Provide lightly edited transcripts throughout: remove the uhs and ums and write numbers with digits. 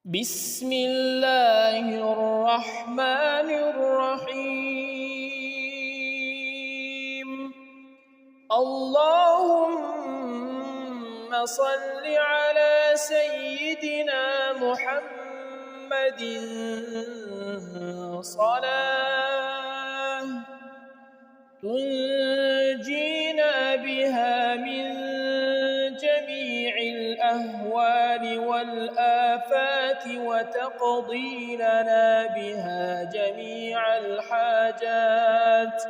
بسم الله الرحمن الرحيم. اللهم صل على سيدنا محمد صلاة تنجينا بها من جميع الأهوال والآفات وتقضي لنا بها جميع الحاجات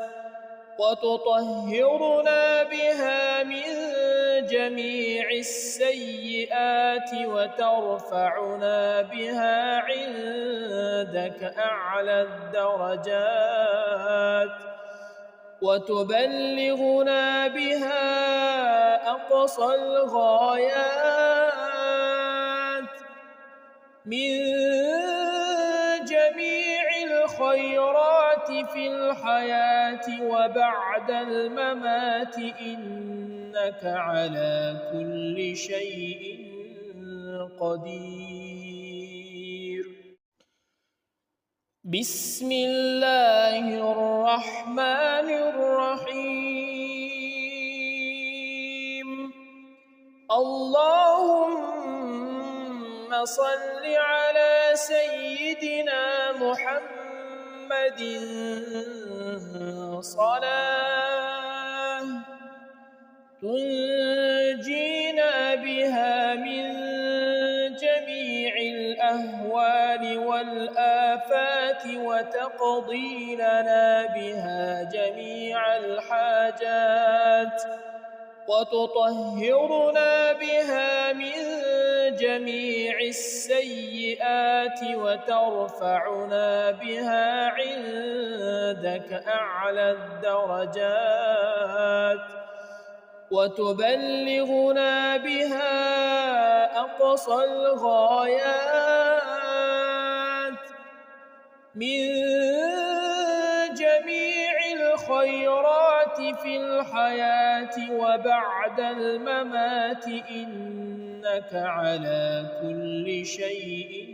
وتطهرنا بها من جميع السيئات وترفعنا بها عندك أعلى الدرجات وتبلغنا بها أقصى الغايات من جميع الخيرات في الحياة وبعد الممات إنك على كل شيء قدير. بسم الله الرحمن الرحيم. اللهم صل على سيدنا محمد صلاة تنجينا بها من جميع الأهوال والآفات وتقضي لنا بها جميع الحاجات وتطهرنا بها من جميع السيئات وترفعنا بها عندك أعلى الدرجات وتبلغنا بها أقصى الغايات من جميع الخيرات في الحياة وبعد الممات إنك على كل شيء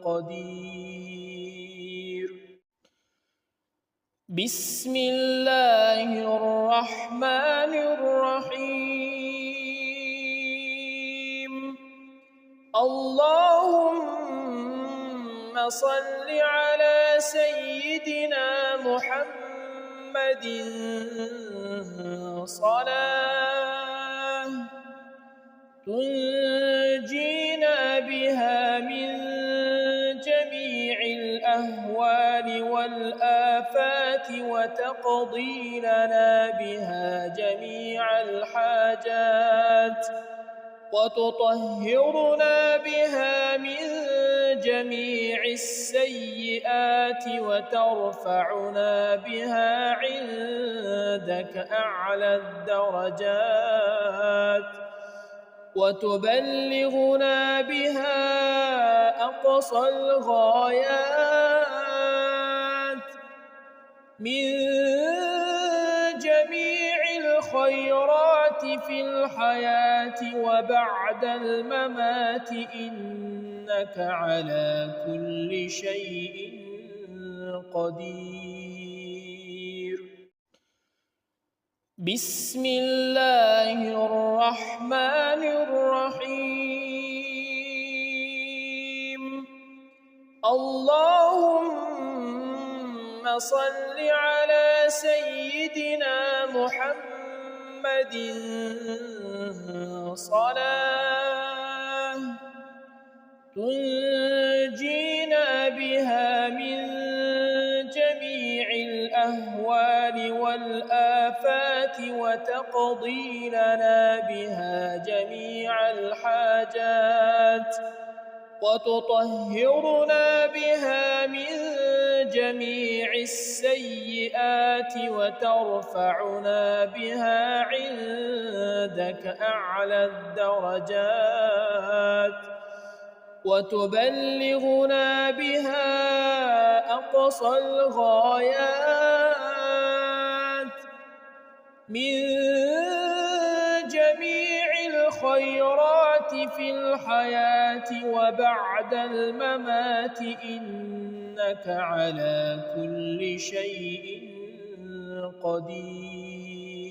قدير. بسم الله الرحمن الرحيم. اللهم صل على سيدنا محمد صلاة تنجينا بها من جميع الأهوال والآفات وتقضي لنا بها جميع الحاجات وتطهرنا بها من جميع السيئات وترفعنا بها عندك أعلى الدرجات وتبلغنا بها أقصى الغايات من جميع الخيرات في الحياة وبعد الممات إنك على كل شيء قدير. بسم الله الرحمن الرحيم. اللهم صل على سيدنا محمد صلاة تنجينا بها من جميع الأهوال والآفات وتقضي لنا بها جميع الحاجات وتطهرنا بها من جميع السيئات وترفعنا بها عندك أعلى الدرجات وتبلغنا بها أقصى الغايات من جميع الخيرات في الحياة الحياة وبعد الممات إنك على كل شيء قدير.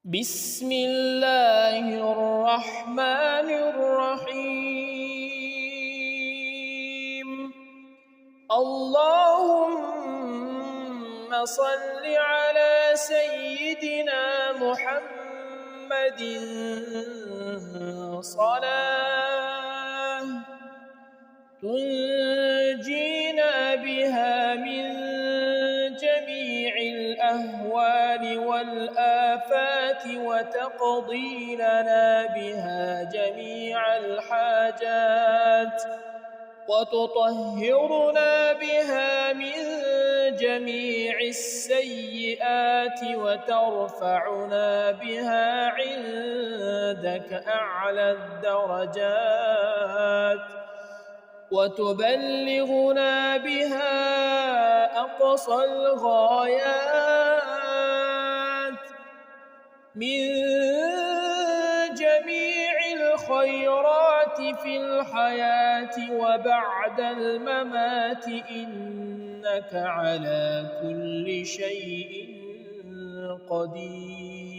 بسم الله الرحمن الرحيم. اللهم صل على سيدنا محمد صلاة تنجينا بها من جميع الأهوال والآفات وتقضي لنا بها جميع الحاجات وتطهرنا بها من جميع السيئات وترفعنا بها عندك أعلى الدرجات وتبلغنا بها أقصى الغايات من جميع الخيرات في الحياة وبعد الممات إنك على كل شيء قدير.